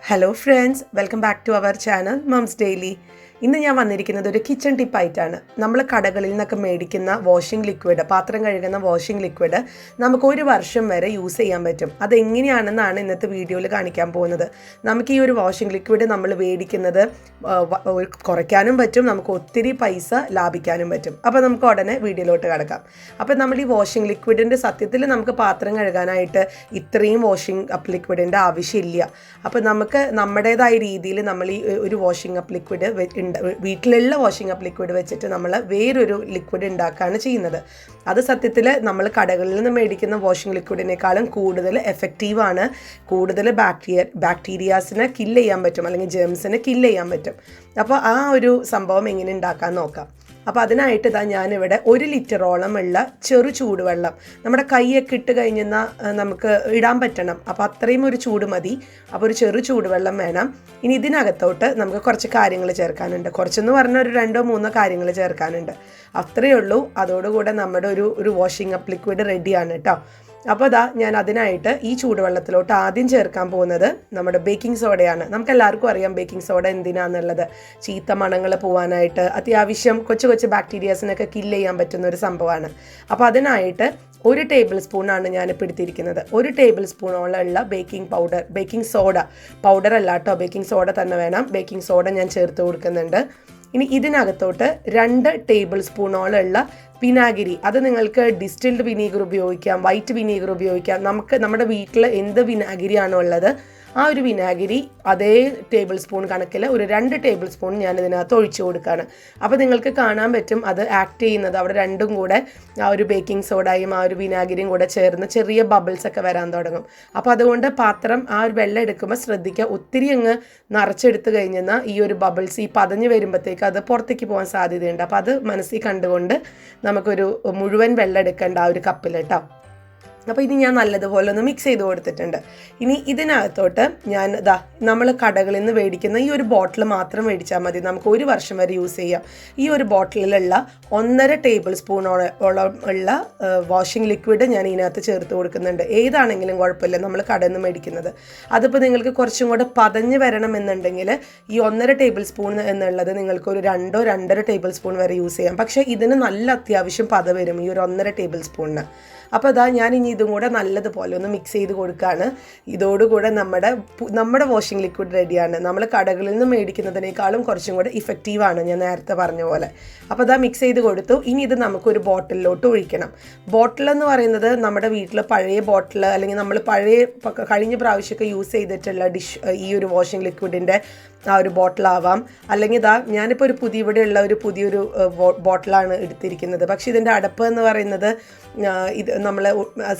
Hello friends, welcome back to our channel Mom's Daily. ഇന്ന് ഞാൻ വന്നിരിക്കുന്നത് ഒരു കിച്ചൺ ടിപ്പായിട്ടാണ്. നമ്മൾ കടകളിൽ നിന്നൊക്കെ മേടിക്കുന്ന വാഷിംഗ് ലിക്വിഡ്, പാത്രം കഴുകുന്ന വാഷിംഗ് ലിക്വിഡ് നമുക്ക് ഒരു വർഷം വരെ യൂസ് ചെയ്യാൻ പറ്റും. അതെങ്ങനെയാണെന്നാണ് ഇന്നത്തെ വീഡിയോയിൽ കാണിക്കാൻ പോകുന്നത്. നമുക്ക് ഈ ഒരു വാഷിംഗ് ലിക്വിഡ് നമ്മൾ മേടിക്കുന്നത് കുറയ്ക്കാനും പറ്റും, നമുക്ക് ഒത്തിരി പൈസ ലാഭിക്കാനും പറ്റും. അപ്പോൾ നമുക്ക് ഉടനെ വീഡിയോയിലോട്ട് കിടക്കാം. അപ്പോൾ നമ്മൾ ഈ വാഷിംഗ് ലിക്വിഡിൻ്റെ സത്യത്തിൽ നമുക്ക് പാത്രം കഴുകാനായിട്ട് ഇത്രയും വാഷിംഗ് അപ്പ് ലിക്വിഡിൻ്റെ ആവശ്യമില്ല. അപ്പോൾ നമുക്ക് നമ്മുടേതായ രീതിയിൽ നമ്മൾ ഈ ഒരു വാഷിംഗ് അപ്പ് ലിക്വിഡ് വീട്ടിലുള്ള വാഷിംഗ് അപ്പ് ലിക്വിഡ് വെച്ചിട്ട് നമ്മൾ വേറൊരു ലിക്വിഡ് ഉണ്ടാക്കുകയാണ് ചെയ്യുന്നത്. അത് സത്യത്തിൽ നമ്മൾ കടകളിൽ നിന്ന് മേടിക്കുന്ന വാഷിംഗ് ലിക്വിഡിനേക്കാളും കൂടുതൽ എഫക്റ്റീവാണ്. കൂടുതൽ ബാക്ടീരിയാസിനെ കില്ല് ചെയ്യാൻ പറ്റും, അല്ലെങ്കിൽ ജെംസിനെ കില്ല് ചെയ്യാൻ പറ്റും. അപ്പോൾ ആ ഒരു സംഭവം എങ്ങനെ ഉണ്ടാക്കാൻ നോക്കാം. അപ്പോൾ അതിനായിട്ട് ഞാനിവിടെ 1 ലിറ്ററോളം ഉള്ള ചെറു ചൂടുവെള്ളം, നമ്മുടെ കൈയൊക്കെ ഇട്ട് കഴിഞ്ഞാൽ നമുക്ക് ഇടാൻ പറ്റണം. അപ്പോൾ അത്രയും ഒരു ചൂട് മതി. അപ്പോൾ ഒരു ചെറു ചൂടുവെള്ളം വേണം. ഇനി ഇതിനകത്തോട്ട് നമുക്ക് കുറച്ച് കാര്യങ്ങൾ ചേർക്കാനുണ്ട്. കുറച്ചെന്ന് പറഞ്ഞാൽ ഒരു 2-3 കാര്യങ്ങൾ ചേർക്കാനുണ്ട്. അത്രയേ ഉള്ളൂ. അതോടുകൂടെ നമ്മുടെ ഒരു വാഷിംഗ് അപ്പ് ലിക്വിഡ് റെഡിയാണ് കേട്ടോ. അപ്പോൾ ഞാൻ അതിനായിട്ട് ഈ ചൂടുവെള്ളത്തിലോട്ട് ആദ്യം ചേർക്കാൻ പോകുന്നത് നമ്മുടെ ബേക്കിംഗ് സോഡയാണ്. നമുക്കെല്ലാവർക്കും അറിയാം ബേക്കിംഗ് സോഡ എന്തിനാണെന്നുള്ളത്. ചീത്ത മണങ്ങൾ പോകാനായിട്ട്, അത്യാവശ്യം കൊച്ചു ബാക്ടീരിയാസിനൊക്കെ കില്ല് ചെയ്യാൻ പറ്റുന്ന ഒരു സംഭവമാണ്. അപ്പോൾ അതിനായിട്ട് 1 ടേബിൾ സ്പൂണാണ് ഞാനിപ്പോൾ എടുത്തിരിക്കുന്നത്. 1 ടേബിൾ സ്പൂണോളമുള്ള ബേക്കിംഗ് സോഡ പൗഡർ അല്ല കേട്ടോ, ബേക്കിംഗ് സോഡ തന്നെ വേണം. ബേക്കിംഗ് സോഡ ഞാൻ ചേർത്ത് കൊടുക്കുന്നുണ്ട്. ഇനി ഇതിനകത്തോട്ട് 2 ടേബിൾ സ്പൂണോളമുള്ള വിനാഗിരി, അത് നിങ്ങൾക്ക് ഡിസ്റ്റിൽഡ് വിനീഗർ ഉപയോഗിക്കാം, വൈറ്റ് വിനീഗർ ഉപയോഗിക്കാം. നമ്മുടെ വീട്ടിൽ എന്ത് വിനാഗിരിയാണോ ഉള്ളത് ആ ഒരു വിനാഗിരി അതേ ടേബിൾ സ്പൂൺ കണക്കിൽ ഒരു 2 ടേബിൾ സ്പൂൺ ഞാൻ ഇതിനകത്ത് ഒഴിച്ചു കൊടുക്കുകയാണ്. അപ്പോൾ നിങ്ങൾക്ക് കാണാൻ പറ്റും അത് ആക്ട് ചെയ്യുന്നത്. അവിടെ രണ്ടും കൂടെ ആ ഒരു ബേക്കിംഗ് സോഡയും ആ ഒരു വിനാഗിരിയും കൂടെ ചേർന്ന് ചെറിയ ബബിൾസ് ഒക്കെ വരാൻ തുടങ്ങും. അപ്പോൾ അതുകൊണ്ട് പാത്രം ആ ഒരു വെള്ളം എടുക്കുമ്പോൾ ശ്രദ്ധിക്കുക, ഒത്തിരി അങ്ങ് നിറച്ചെടുത്ത് കഴിഞ്ഞാൽ ഈ ഒരു ബബിൾസ് ഈ പതഞ്ഞ് വരുമ്പോഴത്തേക്ക് അത് പുറത്തേക്ക് പോകാൻ സാധ്യതയുണ്ട്. അപ്പോൾ അത് മനസ്സിൽ കണ്ടുകൊണ്ട് നമുക്കൊരു മുഴുവൻ വെള്ളം എടുക്കേണ്ട ആ ഒരു കപ്പിൽ കേട്ടോ. അപ്പോൾ ഇനി ഞാൻ നല്ലതുപോലെ ഒന്ന് മിക്സ് ചെയ്ത് കൊടുത്തിട്ടുണ്ട്. ഇനി ഇതിനകത്തോട്ട് ഞാൻ നമ്മൾ കടകളിൽ നിന്ന് മേടിക്കുന്ന ഈ ഒരു ബോട്ടിൽ മാത്രം മേടിച്ചാൽ മതി, നമുക്ക് ഒരു വർഷം വരെ യൂസ് ചെയ്യാം. ഈ ഒരു ബോട്ടിലുള്ള 1.5 ടേബിൾ സ്പൂണോളം ഉള്ള വാഷിംഗ് ലിക്വിഡ് ഞാൻ ഇതിനകത്ത് ചേർത്ത് കൊടുക്കുന്നുണ്ട്. ഏതാണെങ്കിലും കുഴപ്പമില്ല, നമ്മൾ കടയിൽ നിന്ന് മേടിക്കുന്നത്. അതിപ്പോൾ നിങ്ങൾക്ക് കുറച്ചും കൂടെ പതഞ്ഞ് വരണം എന്നുണ്ടെങ്കിൽ ഈ 1.5 ടേബിൾ സ്പൂൺ എന്നുള്ളത് നിങ്ങൾക്ക് ഒരു 2-2.5 ടേബിൾ സ്പൂൺ വരെ യൂസ് ചെയ്യാം. പക്ഷേ ഇതിന് നല്ല അത്യാവശ്യം പത വരും ഈ ഒരു 1.5 ടേബിൾ സ്പൂണിന്. അപ്പോൾ ഞാൻ ഇനി ഇതും കൂടെ നല്ലതുപോലെ ഒന്ന് മിക്സ് ചെയ്ത് കൊടുക്കുകയാണ്. ഇതോടുകൂടെ നമ്മുടെ വാഷിംഗ് ലിക്വിഡ് റെഡിയാണ്. നമ്മൾ കടകളിൽ നിന്ന് മേടിക്കുന്നതിനേക്കാളും കുറച്ചും കൂടെ ഇഫക്റ്റീവാണ്, ഞാൻ നേരത്തെ പറഞ്ഞ പോലെ. അപ്പോൾ മിക്സ് ചെയ്ത് കൊടുത്തു. ഇനി ഇത് നമുക്കൊരു ബോട്ടിലോട്ട് ഒഴിക്കണം. ബോട്ടിലെന്ന് പറയുന്നത് നമ്മുടെ വീട്ടിൽ പഴയ ബോട്ടിൽ, അല്ലെങ്കിൽ നമ്മൾ കഴിഞ്ഞ പ്രാവശ്യമൊക്കെ യൂസ് ചെയ്തിട്ടുള്ള ഈ ഒരു വാഷിംഗ് ലിക്വിഡിൻ്റെ ആ ഒരു ബോട്ടിലാവാം. അല്ലെങ്കിൽ ഞാനിപ്പോൾ ഇവിടെയുള്ള ഒരു പുതിയൊരു ബോട്ടിലാണ് എടുത്തിരിക്കുന്നത്. പക്ഷേ ഇതിൻ്റെ അടപ്പ് എന്ന് പറയുന്നത് ഇത് നമ്മൾ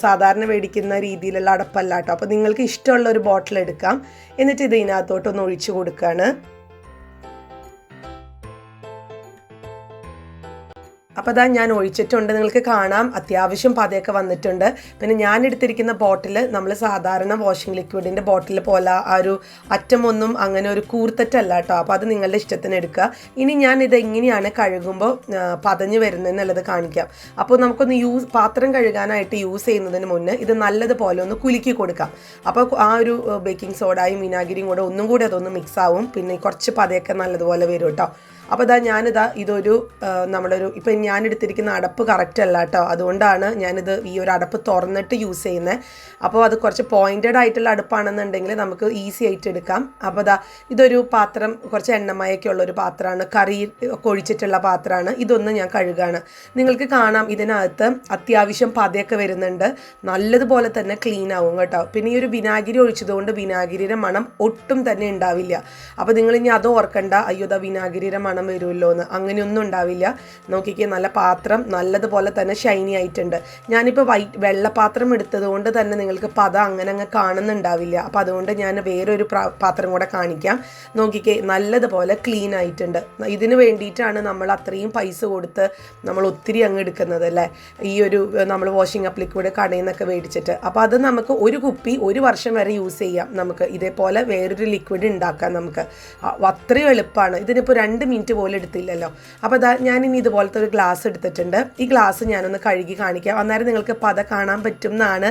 സാധാരണ മേടിക്കുന്ന രീതിയിലുള്ള അടപ്പല്ല കേട്ടോ. അപ്പോൾ നിങ്ങൾക്ക് ഇഷ്ടമുള്ള ഒരു ബോട്ടിൽ എടുക്കാം. എന്നിട്ട് ഇതിനകത്തോട്ടൊന്ന് ഒഴിച്ചു കൊടുക്കുകയാണ്. അപ്പോൾ ഞാൻ ഒഴിച്ചിട്ടുണ്ട്. നിങ്ങൾക്ക് കാണാം അത്യാവശ്യം പതയൊക്കെ വന്നിട്ടുണ്ട്. പിന്നെ ഞാൻ എടുത്തിരിക്കുന്ന ബോട്ടിൽ നമ്മൾ സാധാരണ വാഷിംഗ് ലിക്വിഡിൻ്റെ ബോട്ടിൽ പോലെ ആ ഒരു അറ്റമൊന്നും അങ്ങനെ ഒരു കൂർത്തറ്റല്ല കേട്ടോ. അപ്പോൾ അത് നിങ്ങളുടെ ഇഷ്ടത്തിന് എടുക്കുക. ഇനി ഞാൻ ഇത് എങ്ങനെയാണ് കഴുകുമ്പോൾ പതഞ്ഞ് വരുന്നതെന്നുള്ളത് കാണിക്കാം. അപ്പോൾ നമുക്കൊന്ന് പാത്രം കഴുകാനായിട്ട് യൂസ് ചെയ്യുന്നതിന് മുന്നേ ഇത് നല്ലതുപോലെ ഒന്ന് കുലുക്കി കൊടുക്കാം. അപ്പോൾ ആ ഒരു ബേക്കിംഗ് സോഡയും വിനാഗിരിയും കൂടെ ഒന്നും കൂടി അതൊന്ന് മിക്സ് ആവും. പിന്നെ കുറച്ച് പതയൊക്കെ നല്ലതുപോലെ വരും കേട്ടോ. അപ്പോൾ ഇതൊരു ഇപ്പം ഞാൻ എടുത്തിരിക്കുന്ന അടപ്പ് കറക്റ്റ് അല്ല കേട്ടോ. അതുകൊണ്ടാണ് ഞാനിത് ഈ ഒരു അടപ്പ് തുറന്നിട്ട് യൂസ് ചെയ്യുന്നത്. അപ്പോൾ അത് കുറച്ച് പോയിൻറ്റഡ് ആയിട്ടുള്ള അടുപ്പാണെന്നുണ്ടെങ്കിൽ നമുക്ക് ഈസി ആയിട്ട് എടുക്കാം. അപ്പോൾ ഇതൊരു പാത്രം, കുറച്ച് എണ്ണമയൊക്കെ ഉള്ളൊരു പാത്രമാണ്, കറി ഒക്കെ ഒഴിച്ചിട്ടുള്ള പാത്രമാണ്. ഇതൊന്ന് ഞാൻ കഴുകാണ്. നിങ്ങൾക്ക് കാണാം ഇതിനകത്ത് അത്യാവശ്യം പതയൊക്കെ വരുന്നുണ്ട്. നല്ലതുപോലെ തന്നെ ക്ലീൻ ആവും കേട്ടോ. പിന്നെ ഈ ഒരു വിനാഗിരി ഒഴിച്ചതുകൊണ്ട് വിനാഗിരിയുടെ മണം ഒട്ടും തന്നെ ഉണ്ടാവില്ല. അപ്പോൾ നിങ്ങളിനി അത് ഓർക്കണ്ട, അയ്യോ വിനാഗിരിയുടെ മണം വരുമല്ലോ എന്ന്. അങ്ങനെയൊന്നും ഉണ്ടാവില്ല. നോക്കിക്കേ, നല്ല പാത്രം നല്ലതുപോലെ തന്നെ ഷൈനി ആയിട്ടുണ്ട്. ഞാനിപ്പോൾ വെള്ളപ്പാത്രം എടുത്തത് കൊണ്ട് തന്നെ നിങ്ങൾക്ക് പത അങ്ങ് കാണുന്നുണ്ടാവില്ല. അപ്പോൾ അതുകൊണ്ട് ഞാൻ വേറൊരു പാത്രം കൂടെ കാണിക്കാം. നോക്കിക്കേ, നല്ലതുപോലെ ക്ലീൻ ആയിട്ടുണ്ട്. ഇതിന് വേണ്ടിയിട്ടാണ് നമ്മൾ അത്രയും പൈസ കൊടുത്ത് നമ്മൾ ഒത്തിരി അങ്ങ് എടുക്കുന്നത് അല്ലേ, ഈ ഒരു നമ്മൾ വാഷിംഗ് അപ്പ് ലിക്വിഡ് കടയിൽ നിന്നൊക്കെ മേടിച്ചിട്ട്. അപ്പോൾ അത് നമുക്ക് ഒരു കുപ്പി 1 വർഷം വരെ യൂസ് ചെയ്യാം. നമുക്ക് ഇതേപോലെ വേറൊരു ലിക്വിഡ് ഉണ്ടാക്കാം. നമുക്ക് അത്രയും എളുപ്പമാണ്. ഇതിനിപ്പോൾ 2 മിനിറ്റ് പോലും എടുത്തില്ലല്ലോ. അപ്പോൾ ഞാനിനി ഇതുപോലത്തെ ഒരു ഗ്ലാസ് എടുത്തിട്ടുണ്ട്. ഈ ഗ്ലാസ് ഞാനൊന്ന് കഴുകി കാണിക്കാം. അന്നേരം നിങ്ങൾക്ക് പത കാണാൻ പറ്റും എന്നാണ്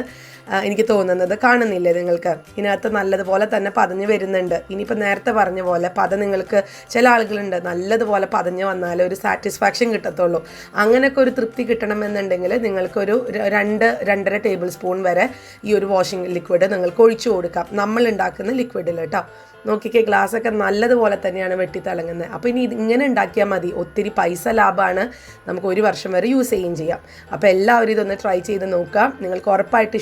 എനിക്ക് തോന്നുന്നത്. കാണുന്നില്ലേ നിങ്ങൾക്ക്? ഇതിനകത്ത് നല്ലതുപോലെ തന്നെ പതഞ്ഞ് വരുന്നുണ്ട്. ഇനിയിപ്പോൾ നേരത്തെ പറഞ്ഞ പോലെ പത നിങ്ങൾക്ക് ചില ആളുകളുണ്ട് നല്ലതുപോലെ പതഞ്ഞ് വന്നാലേ ഒരു സാറ്റിസ്ഫാക്ഷൻ കിട്ടത്തുള്ളൂ. അങ്ങനെയൊക്കെ ഒരു തൃപ്തി കിട്ടണമെന്നുണ്ടെങ്കിൽ നിങ്ങൾക്കൊരു 2-2.5 ടേബിൾ സ്പൂൺ വരെ ഈ ഒരു വാഷിംഗ് ലിക്വിഡ് നിങ്ങൾക്ക് ഒഴിച്ചു കൊടുക്കാം. നമ്മൾ ഉണ്ടാക്കുന്ന ലിക്വിഡിൽ കേട്ടോ. നോക്കിക്കേ, ഗ്ലാസ്സൊക്കെ നല്ലതുപോലെ തന്നെയാണ് വെട്ടിത്തിളങ്ങുന്നത്. അപ്പോൾ ഇനി ഇങ്ങനെ ഉണ്ടാക്കിയാൽ മതി. ഒത്തിരി പൈസ ലാഭമാണ്, നമുക്ക് 1 വർഷം വരെ യൂസ് ചെയ്യുകയും ചെയ്യാം. അപ്പോൾ എല്ലാവരും ഇതൊന്ന് ട്രൈ ചെയ്ത് നോക്കാം. നിങ്ങൾക്ക് ഉറപ്പായിട്ട്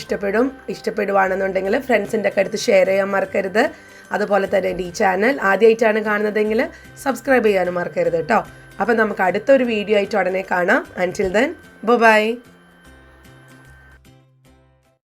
ഇഷ്ടപ്പെടുവാണെന്നുണ്ടെങ്കിൽ ഫ്രണ്ട്സിൻ്റെ ഒക്കെ അടുത്ത് ഷെയർ ചെയ്യാൻ മറക്കരുത്. അതുപോലെ തന്നെ എൻ്റെ ഈ ചാനൽ ആദ്യമായിട്ടാണ് കാണുന്നതെങ്കിൽ സബ്സ്ക്രൈബ് ചെയ്യാനും മറക്കരുത് കേട്ടോ. അപ്പോൾ നമുക്ക് അടുത്തൊരു വീഡിയോ ആയിട്ട് ഉടനെ കാണാം. അൻറ്റിൽ ദെൻ ബൈ.